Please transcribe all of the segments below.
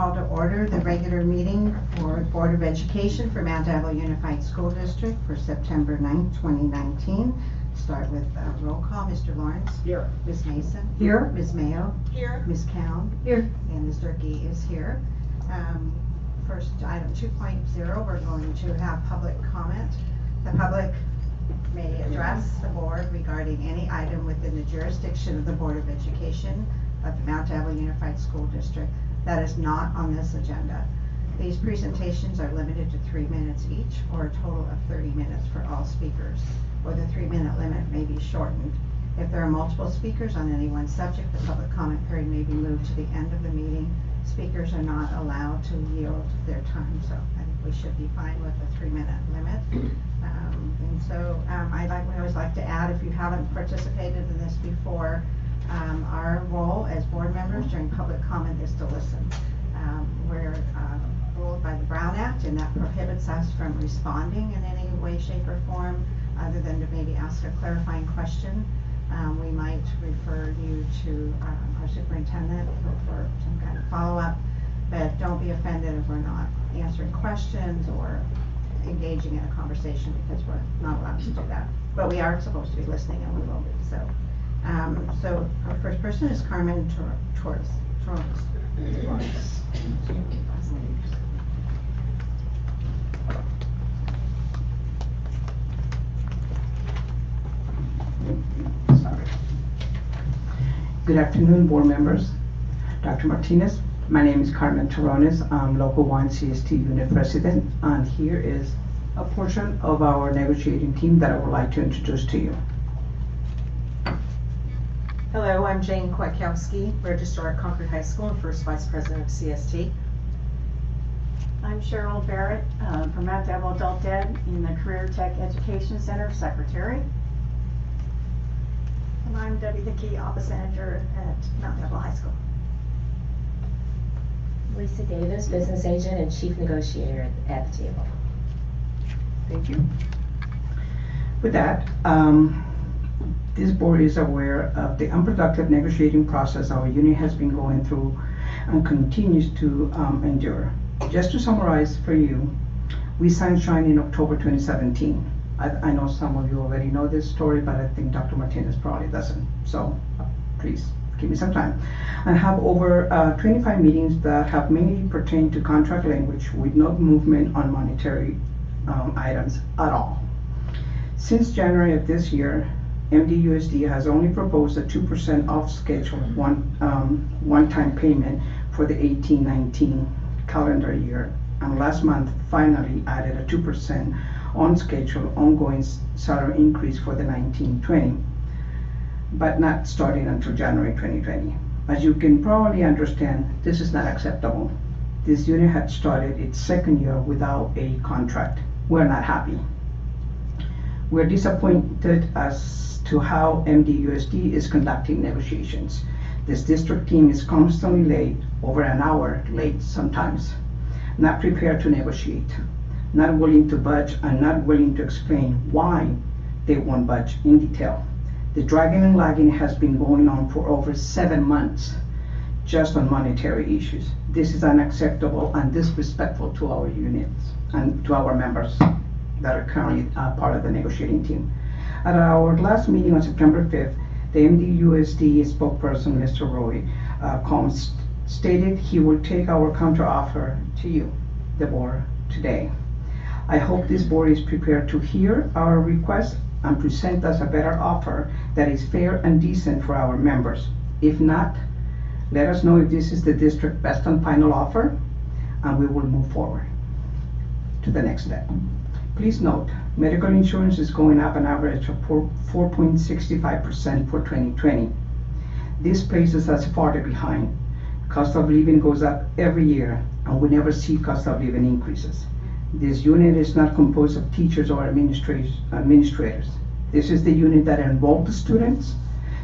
call to order the regular meeting for Board of Education for Mount Diablo Unified School District for September 9th, 2019. Start with roll call. Mr. Lawrence? Here. Ms. Mason? Here. Ms. Mayo? Here. Ms. Cowan? Here. And Ms. Durkee is here. First, item 2.0, we're going to have public comment. The public may address the board regarding any item within the jurisdiction of the Board of Education of the Mount Diablo Unified School District that is not on this agenda. These presentations are limited to 3 minutes each, or a total of 30 minutes for all speakers, or the 3-minute limit may be shortened. If there are multiple speakers on any one subject, the public comment period may be moved to the end of the meeting. Speakers are not allowed to yield their time, so I think we should be fine with a 3-minute limit. And so we always like to add, if you haven't participated in this before, our role as board members during public comment is to listen. We're ruled by the Brown Act, and that prohibits us from responding in any way, shape, or form, other than to maybe ask a clarifying question. We might refer you to our superintendent for some kind of follow-up, but don't be offended if we're not answering questions or engaging in a conversation, because we're not allowed to do that. But we are supposed to be listening, and we will be. So our first person is Carmen Torres. Good afternoon, board members. Dr. Martinez, my name is Carmen Terrones. I'm Local 1 CST Unit President, and here is a portion of our negotiating team that I would like to introduce to you. Hello, I'm Jane Kwiatkowski, Registrar at Concord High School and First Vice President of CST. I'm Cheryl Barrett from Mount Diablo Adult Ed in the Career Tech Education Center, Secretary. And I'm Debbie Hickey, Office Manager at Mount Diablo High School. Lisa Davis, Business Agent and Chief Negotiator at the table. Thank you. With that, this board is aware of the unproductive negotiating process our union has been going through and continues to endure. Just to summarize for you, we signed SHINE in October 2017. I know some of you already know this story, but I think Dr. Martinez probably doesn't. So please give me some time. I have over 25 meetings that have mainly pertained to contract language with no movement on monetary items at all. Since January of this year, MDUSD has only proposed a 2% off schedule one-time payment for the 18-19 calendar year, and last month finally added a 2% on schedule ongoing salary increase for the 19-20, but not starting until January 2020. As you can probably understand, this is not acceptable. This unit had started its second year without a contract. We're not happy. We're disappointed as to how MDUSD is conducting negotiations. This district team is constantly late, over an hour late sometimes, not prepared to negotiate, not willing to budge, and not willing to explain why they won't budge in detail. The dragging and lagging has been going on for over 7 months just on monetary issues. This is unacceptable and disrespectful to our units and to our members that are currently part of the negotiating team. At our last meeting on September 5th, the MDUSD spokesperson, Mr. Roy Combs, stated he will take our counteroffer to you, the board, today. I hope this board is prepared to hear our request and present us a better offer that is fair and decent for our members. If not, let us know if this is the district's best and final offer, and we will move forward to the next step. Please note, medical insurance is going up an average of 4.65% for 2020. This places us farther behind. Cost of living goes up every year, and we never see cost of living increases. This unit is not composed of teachers or administrators. This is the unit that enrolls the students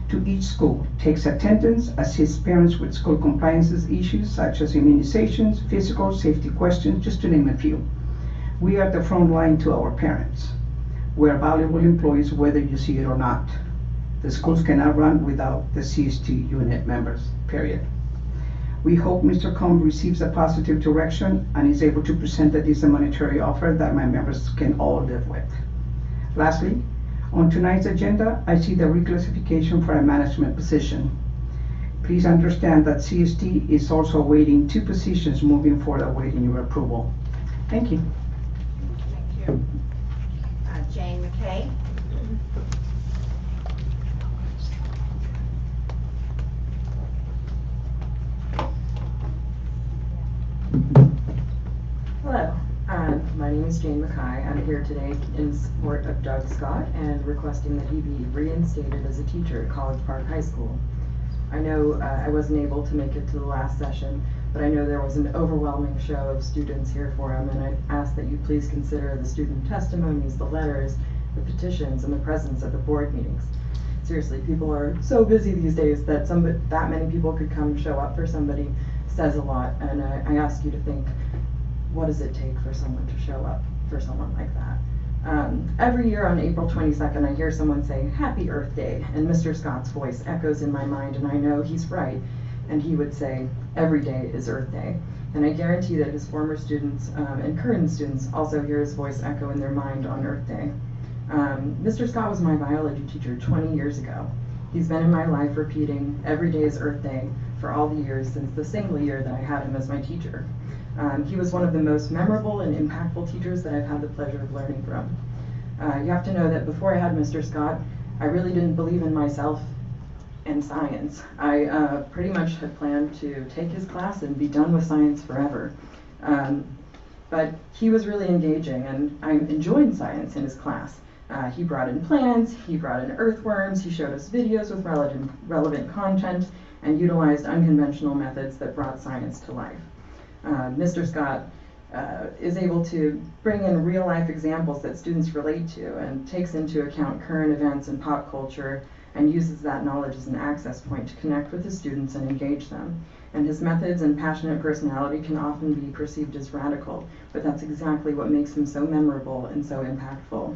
to each school, takes attendance, assists parents with school compliance issues such as immunizations, physical safety questions, just to name a few. We are the front line to our parents. We are valuable employees whether you see it or not. The schools cannot run without the CST unit members, period. We hope Mr. Combs receives a positive direction and is able to present a decent monetary offer that my members can all live with. Lastly, on tonight's agenda, I see the reclassification for a management position. Please understand that CST is also awaiting 2 positions moving forward, awaiting your approval. Thank you. Thank you. Jane McKay. Hello, my name is Jane McKay. I'm here today in support of Doug Scott and requesting that he be reinstated as a teacher at College Park High School. I know I wasn't able to make it to the last session, but I know there was an overwhelming show of students here for him, and I ask that you please consider the student testimonies, the letters, the petitions, and the presence at the board meetings. Seriously, people are so busy these days that that many people could come show up for somebody says a lot, and I ask you to think, what does it take for someone to show up for someone like that? Every year on April 22nd, I hear someone say, Happy Earth Day, and Mr. Scott's voice echoes in my mind, and I know he's right, and he would say, every day is Earth Day. And I guarantee that his former students and current students also hear his voice echo in their mind on Earth Day. Mr. Scott was my biology teacher 20 years ago. He's been in my life repeating, every day is Earth Day, for all the years since the single year that I had him as my teacher. He was one of the most memorable and impactful teachers that I've had the pleasure of learning from. You have to know that before I had Mr. Scott, I really didn't believe in myself and science. I pretty much had planned to take his class and be done with science forever. But he was really engaging, and I enjoyed science in his class. He brought in plants, he brought in earthworms, he showed us videos with relevant content, and utilized unconventional methods that brought science to life. Mr. Scott is able to bring in real-life examples that students relate to and takes into account current events and pop culture and uses that knowledge as an access point to connect with his students and engage them. And his methods and passionate personality can often be perceived as radical, but that's exactly what makes him so memorable and so impactful.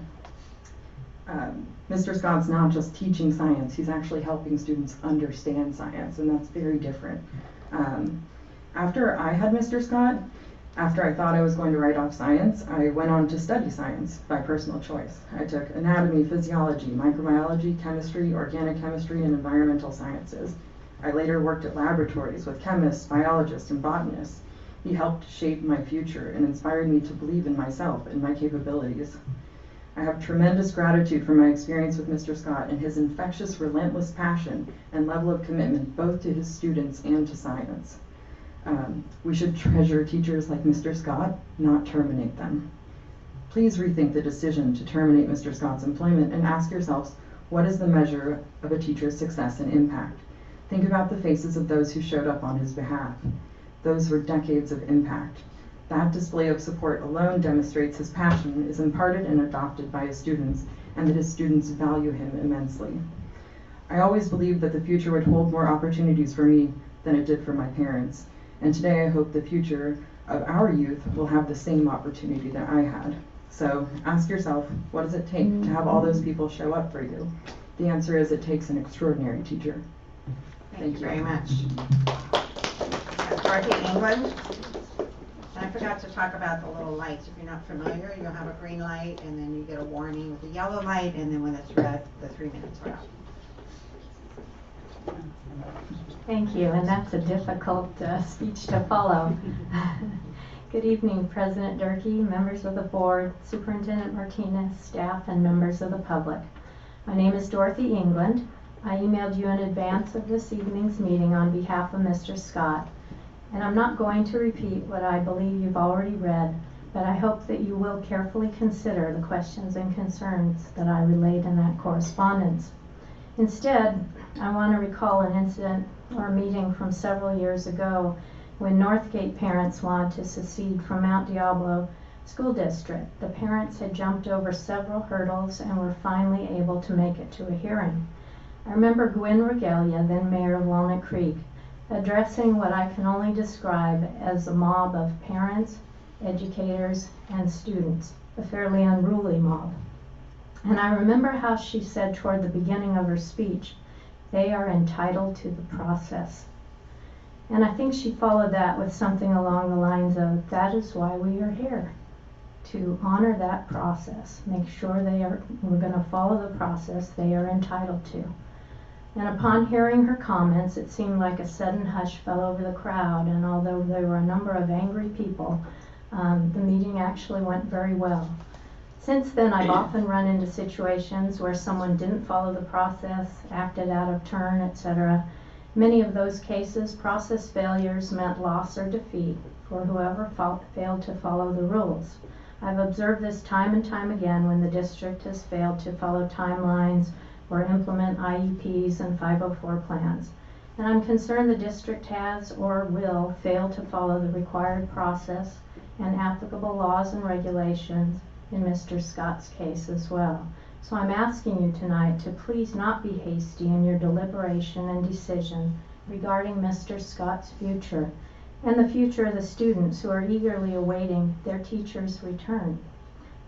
Mr. Scott's not just teaching science, he's actually helping students understand science, and that's very different. After I had Mr. Scott, after I thought I was going to write off science, I went on to study science by personal choice. I took anatomy, physiology, microbiology, chemistry, organic chemistry, and environmental sciences. I later worked at laboratories with chemists, biologists, and botanists. He helped shape my future and inspired me to believe in myself and my capabilities. I have tremendous gratitude for my experience with Mr. Scott and his infectious, relentless passion and level of commitment both to his students and to science. We should treasure teachers like Mr. Scott, not terminate them. Please rethink the decision to terminate Mr. Scott's employment and ask yourselves, what is the measure of a teacher's success and impact? Think about the faces of those who showed up on his behalf. Those were decades of impact. That display of support alone demonstrates his passion is imparted and adopted by his students, and that his students value him immensely. I always believed that the future would hold more opportunities for me than it did for my parents. And today I hope the future of our youth will have the same opportunity that I had. So ask yourself, what does it take to have all those people show up for you? The answer is it takes an extraordinary teacher. Thank you very much. Dorothy England. And I forgot to talk about the little lights. If you're not familiar, you'll have a green light, and then you get a warning with a yellow light, and then when it's red, the 3 minutes are up. Thank you, and that's a difficult speech to follow. Good evening, President Durkee, members of the board, Superintendent Martinez, staff, and members of the public. My name is Dorothy England. I emailed you in advance of this evening's meeting on behalf of Mr. Scott, and I'm not going to repeat what I believe you've already read, but I hope that you will carefully consider the questions and concerns that I relayed in that correspondence. Instead, I want to recall an incident or meeting from several years ago when Northgate parents wanted to secede from Mount Diablo School District. The parents had jumped over several hurdles and were finally able to make it to a hearing. I remember Gwen Regalia, then mayor of Walnut Creek, addressing what I can only describe as a mob of parents, educators, and students, a fairly unruly mob. And I remember how she said toward the beginning of her speech, they are entitled to the process. And I think she followed that with something along the lines of, that is why we are here, to honor that process, make sure we're going to follow the process they are entitled to. And upon hearing her comments, it seemed like a sudden hush fell over the crowd, and although there were a number of angry people, the meeting actually went very well. Since then, I've often run into situations where someone didn't follow the process, acted out of turn, etc. Many of those cases, process failures meant loss or defeat for whoever failed to follow the rules. I've observed this time and time again when the district has failed to follow timelines or implement IEPs and 504 plans. And I'm concerned the district has or will fail to follow the required process and applicable laws and regulations in Mr. Scott's case as well. So I'm asking you tonight to please not be hasty in your deliberation and decision regarding Mr. Scott's future and the future of the students who are eagerly awaiting their teacher's return.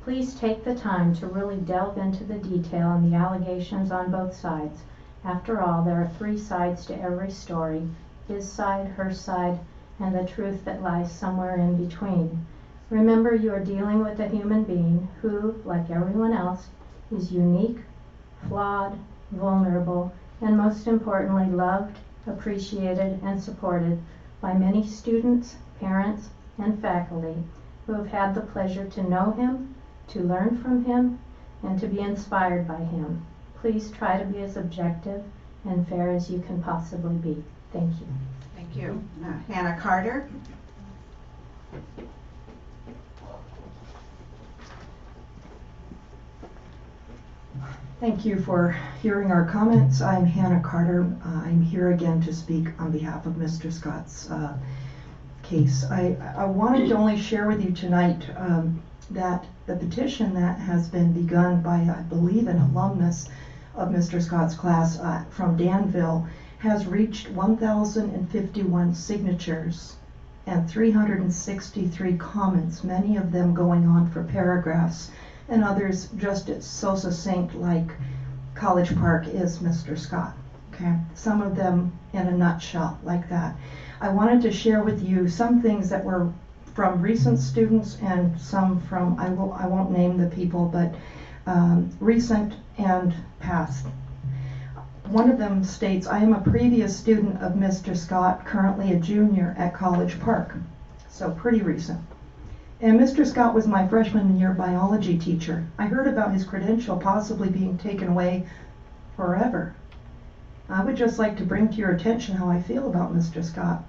Please take the time to really delve into the detail and the allegations on both sides. After all, there are 3 sides to every story, his side, her side, and the truth that lies somewhere in between. Remember, you are dealing with a human being who, like everyone else, is unique, flawed, vulnerable, and most importantly, loved, appreciated, and supported by many students, parents, and faculty who have had the pleasure to know him, to learn from him, and to be inspired by him. Please try to be as objective and fair as you can possibly be. Thank you. Thank you. Hannah Carter. Thank you for hearing our comments. I'm Hannah Carter. I'm here again to speak on behalf of Mr. Scott's case. I wanted to only share with you tonight that the petition that has been begun by, I believe, an alumnus of Mr. Scott's class from Danville has reached 1,051 signatures and 363 comments, many of them going on for paragraphs, and others just so succinct like College Park is Mr. Scott. Okay, some of them in a nutshell like that. I wanted to share with you some things that were from recent students and some from, I won't name the people, but recent and past. One of them states, I am a previous student of Mr. Scott, currently a junior at College Park. So pretty recent. And Mr. Scott was my freshman year biology teacher. I heard about his credential possibly being taken away forever. I would just like to bring to your attention how I feel about Mr. Scott.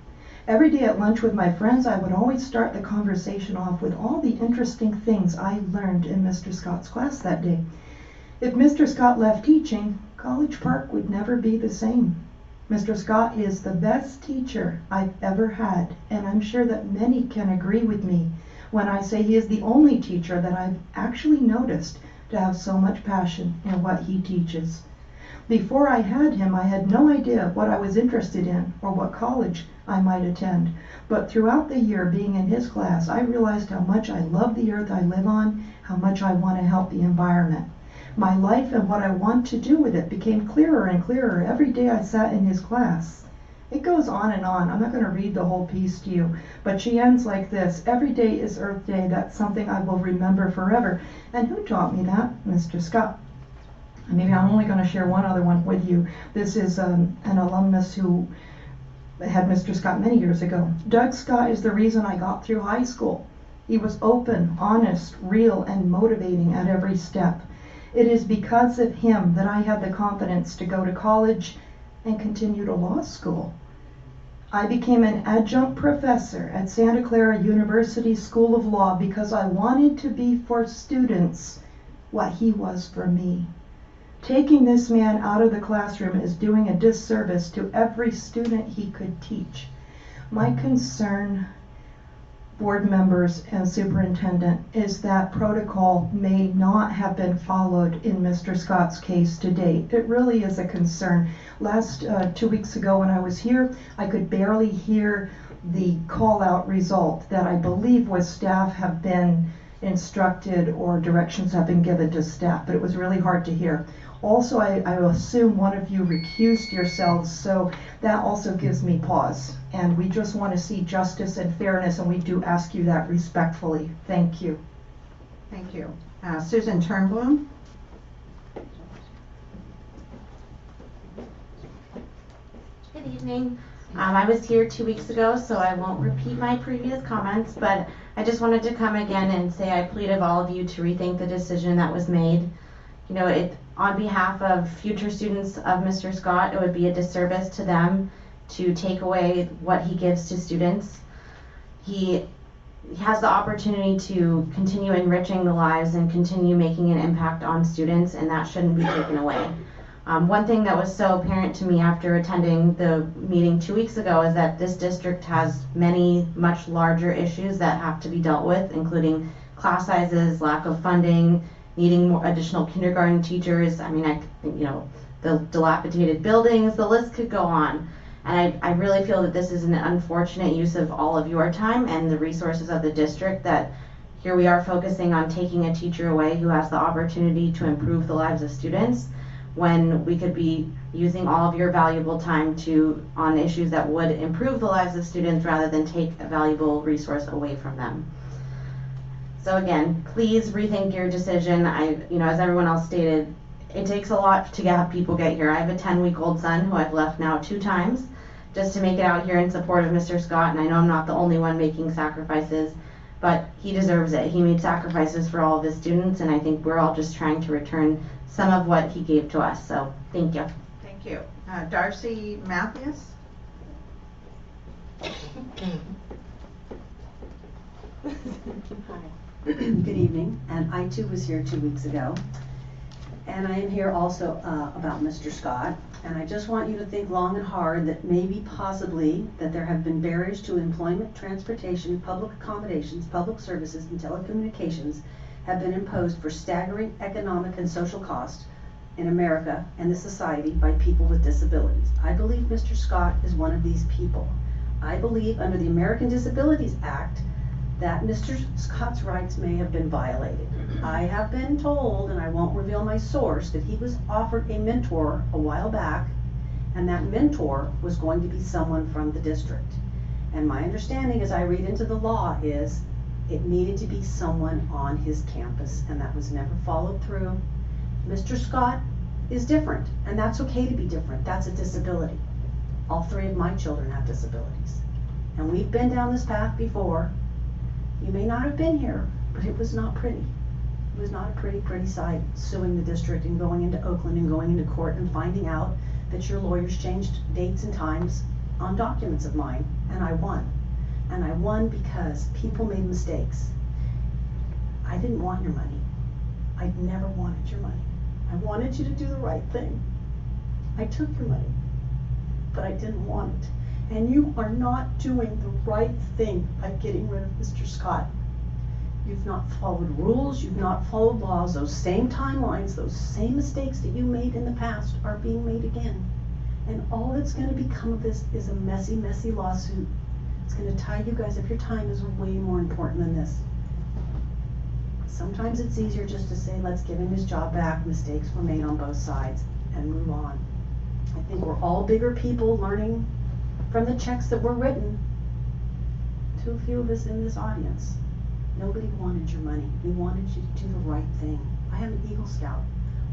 Every day at lunch with my friends, I would always start the conversation off with all the interesting things I learned in Mr. Scott's class that day. If Mr. Scott left teaching, College Park would never be the same. Mr. Scott is the best teacher I've ever had, and I'm sure that many can agree with me when I say he is the only teacher that I've actually noticed to have so much passion in what he teaches. Before I had him, I had no idea what I was interested in or what college I might attend. But throughout the year being in his class, I realized how much I love the earth I live on, how much I want to help the environment. My life and what I want to do with it became clearer and clearer every day I sat in his class. It goes on and on. I'm not going to read the whole piece to you, but she ends like this. Every day is Earth Day. That's something I will remember forever. And who taught me that? Mr. Scott. Maybe I'm only going to share one other one with you. This is an alumnus who had Mr. Scott many years ago. Doug Scott is the reason I got through high school. He was open, honest, real, and motivating at every step. It is because of him that I had the confidence to go to college and continue to law school. I became an adjunct professor at Santa Clara University School of Law because I wanted to be for students what he was for me. Taking this man out of the classroom is doing a disservice to every student he could teach. My concern, board members and superintendent, is that protocol may not have been followed in Mr. Scott's case to date. It really is a concern. Last 2 weeks ago when I was here, I could barely hear the call-out result that I believe was staff have been instructed or directions have been given to staff, but it was really hard to hear. Also, I assume one of you recused yourselves, so that also gives me pause. And we just want to see justice and fairness, and we do ask you that respectfully. Thank you. Thank you. Susan Turnblom? Good evening. I was here 2 weeks ago, so I won't repeat my previous comments, but I just wanted to come again and say I plead of all of you to rethink the decision that was made. You know, on behalf of future students of Mr. Scott, it would be a disservice to them to take away what he gives to students. He has the opportunity to continue enriching the lives and continue making an impact on students, and that shouldn't be taken away. One thing that was so apparent to me after attending the meeting 2 weeks ago is that this district has many much larger issues that have to be dealt with, including class sizes, lack of funding, needing more additional kindergarten teachers. I mean, the dilapidated buildings, the list could go on. And I really feel that this is an unfortunate use of all of your time and the resources of the district, that here we are focusing on taking a teacher away who has the opportunity to improve the lives of students, when we could be using all of your valuable time on issues that would improve the lives of students rather than take a valuable resource away from them. So again, please rethink your decision. As everyone else stated, it takes a lot to have people get here. I have a 10-week-old son who I've left now 2 times just to make it out here in support of Mr. Scott, and I know I'm not the only one making sacrifices, but he deserves it. He made sacrifices for all of his students, and I think we're all just trying to return some of what he gave to us. So thank you. Thank you. Darcy Matthews? Hi. Good evening, and I too was here 2 weeks ago, and I am here also about Mr. Scott, and I just want you to think long and hard that maybe possibly that there have been barriers to employment, transportation, public accommodations, public services, and telecommunications have been imposed for staggering economic and social costs in America and the society by people with disabilities. I believe Mr. Scott is one of these people. I believe under the American Disabilities Act that Mr. Scott's rights may have been violated. I have been told, and I won't reveal my source, that he was offered a mentor a while back, and that mentor was going to be someone from the district. And my understanding as I read into the law is it needed to be someone on his campus, and that was never followed through. Mr. Scott is different, and that's okay to be different. That's a disability. All 3 of my children have disabilities. And we've been down this path before. You may not have been here, but it was not pretty. It was not a pretty sight, suing the district and going into Oakland and going into court and finding out that your lawyers changed dates and times on documents of mine, and I won. And I won because people made mistakes. I didn't want your money. I never wanted your money. I wanted you to do the right thing. I took your money, but I didn't want it. And you are not doing the right thing by getting rid of Mr. Scott. You've not followed rules, you've not followed laws. Those same timelines, those same mistakes that you made in the past are being made again. And all that's going to become of this is a messy, messy lawsuit. It's going to tie you guys up. Your time is way more important than this. Sometimes it's easier just to say, let's give him his job back. Mistakes were made on both sides, and move on. I think we're all bigger people learning from the checks that were written. Too few of us in this audience. Nobody wanted your money. We wanted you to do the right thing. I am an Eagle Scout.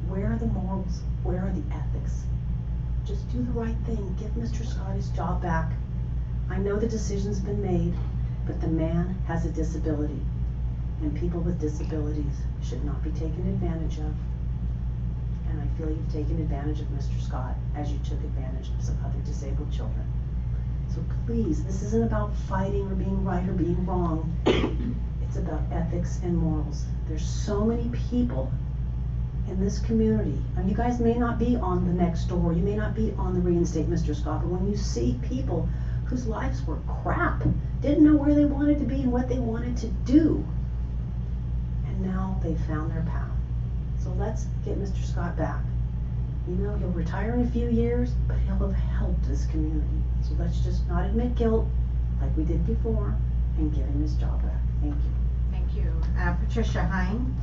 Where are the morals? Where are the ethics? Just do the right thing. Give Mr. Scott his job back. I know the decision's been made, but the man has a disability, and people with disabilities should not be taken advantage of. And I feel you've taken advantage of Mr. Scott as you took advantage of some other disabled children. So please, this isn't about fighting or being right or being wrong. It's about ethics and morals. There's so many people in this community, and you guys may not be on the next door, you may not be on the Reinstate Mr. Scott, but when you see people whose lives were crap, didn't know where they wanted to be and what they wanted to do, and now they found their path. So let's get Mr. Scott back. You know, he'll retire in a few years, but he'll have helped this community. So let's just not admit guilt like we did before and give him his job back. Thank you. Thank you. Patricia Hine?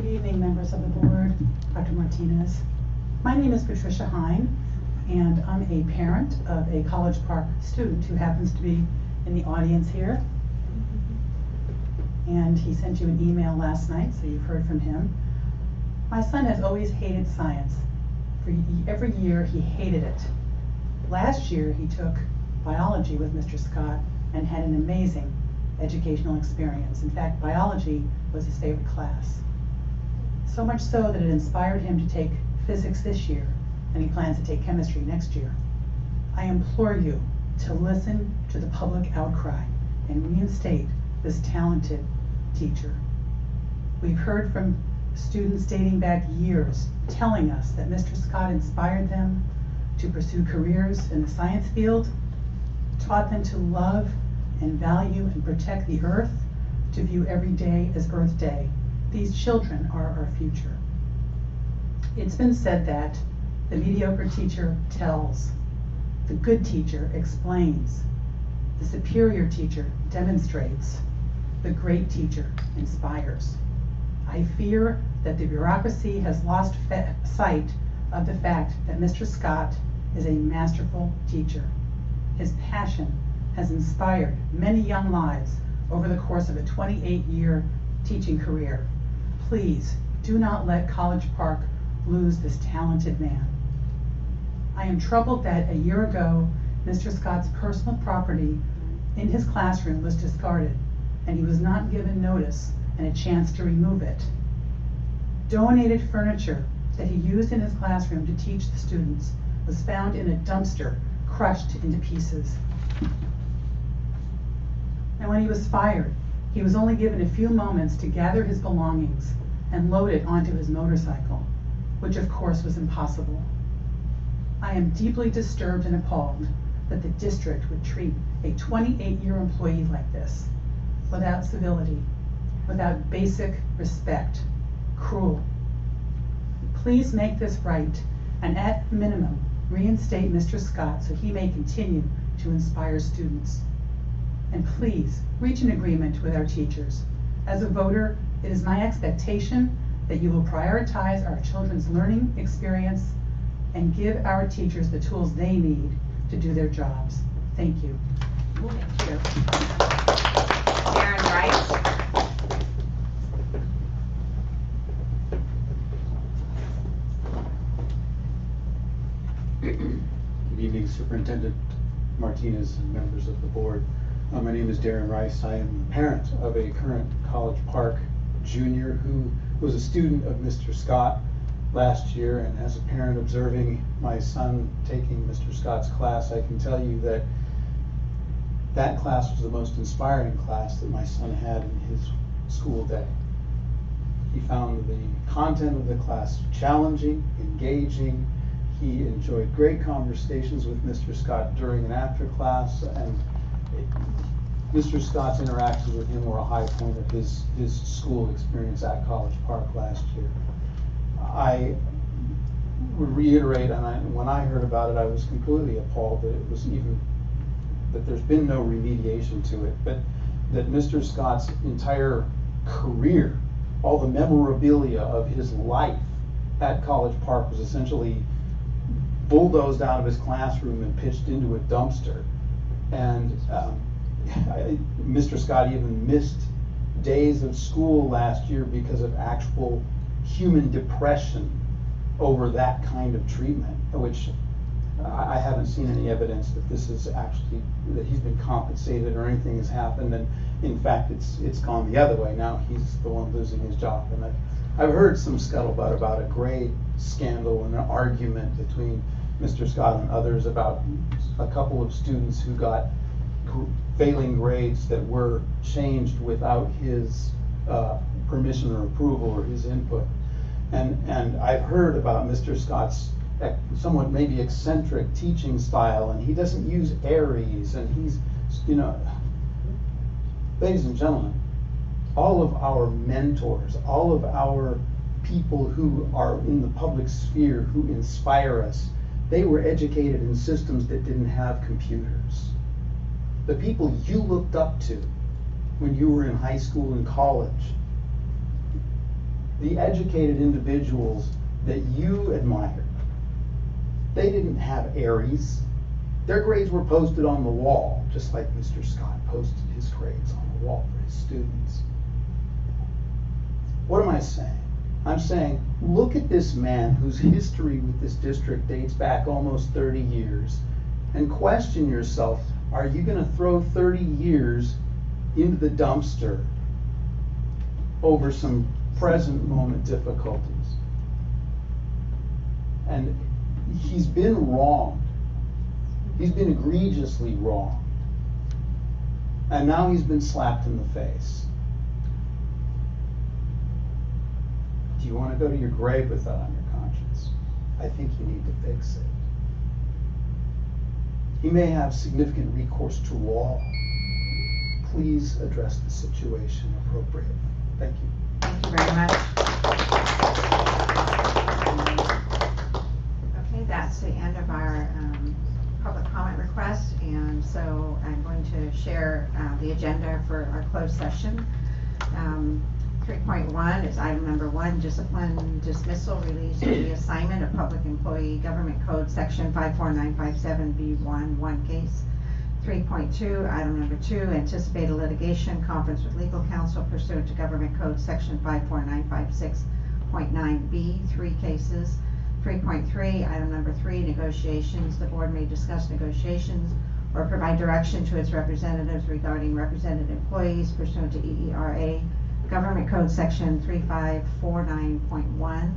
Good evening, members of the board, Dr. Martinez. My name is Patricia Hine, and I'm a parent of a College Park student who happens to be in the audience here. And he sent you an email last night, so you've heard from him. My son has always hated science. For every year, he hated it. Last year, he took biology with Mr. Scott and had an amazing educational experience. In fact, biology was his favorite class. So much so that it inspired him to take physics this year, and he plans to take chemistry next year. I implore you to listen to the public outcry and reinstate this talented teacher. We've heard from students dating back years telling us that Mr. Scott inspired them to pursue careers in the science field, taught them to love and value and protect the earth, to view every day as Earth Day. These children are our future. It's been said that the mediocre teacher tells, the good teacher explains, the superior teacher demonstrates, the great teacher inspires. I fear that the bureaucracy has lost sight of the fact that Mr. Scott is a masterful teacher. His passion has inspired many young lives over the course of a 28-year teaching career. Please do not let College Park lose this talented man. I am troubled that a year ago, Mr. Scott's personal property in his classroom was discarded, and he was not given notice and a chance to remove it. Donated furniture that he used in his classroom to teach the students was found in a dumpster, crushed into pieces. And when he was fired, he was only given a few moments to gather his belongings and load it onto his motorcycle, which of course was impossible. I am deeply disturbed and appalled that the district would treat a 28-year employee like this, without civility, without basic respect, cruel. Please make this right, and at minimum, reinstate Mr. Scott so he may continue to inspire students. And please, reach an agreement with our teachers. As a voter, it is my expectation that you will prioritize our children's learning experience and give our teachers the tools they need to do their jobs. Thank you. Thank you. Darren Rice. Good evening, Superintendent Martinez and members of the board. My name is Darren Rice. I am the parent of a current College Park junior who was a student of Mr. Scott last year, and as a parent observing my son taking Mr. Scott's class, I can tell you that that class was the most inspiring class that my son had in his school day. He found the content of the class challenging, engaging. He enjoyed great conversations with Mr. Scott during and after class, and Mr. Scott's interactions with him were a high point of his school experience at College Park last year. I would reiterate, and when I heard about it, I was completely appalled that it was even, that there's been no remediation to it, but that Mr. Scott's entire career, all the memorabilia of his life at College Park was essentially bulldozed out of his classroom and pitched into a dumpster. And Mr. Scott even missed days of school last year because of actual human depression over that kind of treatment, which I haven't seen any evidence that this is actually, that he's been compensated or anything has happened. And in fact, it's gone the other way. Now he's the one losing his job. And I've heard some scuttlebutt about a grade scandal and an argument between Mr. Scott and others about a couple of students who got failing grades that were changed without his permission or approval or his input. And I've heard about Mr. Scott's somewhat maybe eccentric teaching style, and he doesn't use Aries, and he's, you know, ladies and gentlemen, all of our mentors, all of our people who are in the public sphere who inspire us, they were educated in systems that didn't have computers. The people you looked up to when you were in high school and college, the educated individuals that you admired, they didn't have Aries. Their grades were posted on the wall, just like Mr. Scott posted his grades on the wall for his students. What am I saying? I'm saying, look at this man whose history with this district dates back almost 30 years, and question yourself, are you going to throw 30 years into the dumpster over some present moment difficulties? And he's been wronged. He's been egregiously wronged. And now he's been slapped in the face. Do you want to go to your grave with that on your conscience? I think you need to fix it. He may have significant recourse to law. Please address the situation appropriately. Thank you. Thank you very much. Okay, that's the end of our public comment request, and so I'm going to share the agenda for our closed session. 3.1 is item number 1, discipline dismissal, release, or reassignment of public employee, Government Code Section 54957B1, one case. 3.2, item number 2, anticipated litigation, conference with legal counsel pursuant to Government Code Section 54956.9B, 3 cases. 3.3, item number 3, negotiations. The board may discuss negotiations or provide direction to its representatives regarding represented employees pursuant to EERA, Government Code Section 3549.1.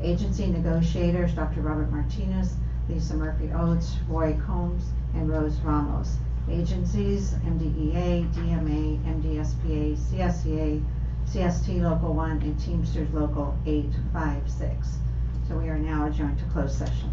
Agency negotiators, Dr. Robert Martinez, Lisa Murphy Oates, Roy Combs, and Rose Ramos. Agencies, MDEA, DMA, MDSPA, CSCA, CST Local 1, and Teamsters Local 856. So we are now adjourned to closed session.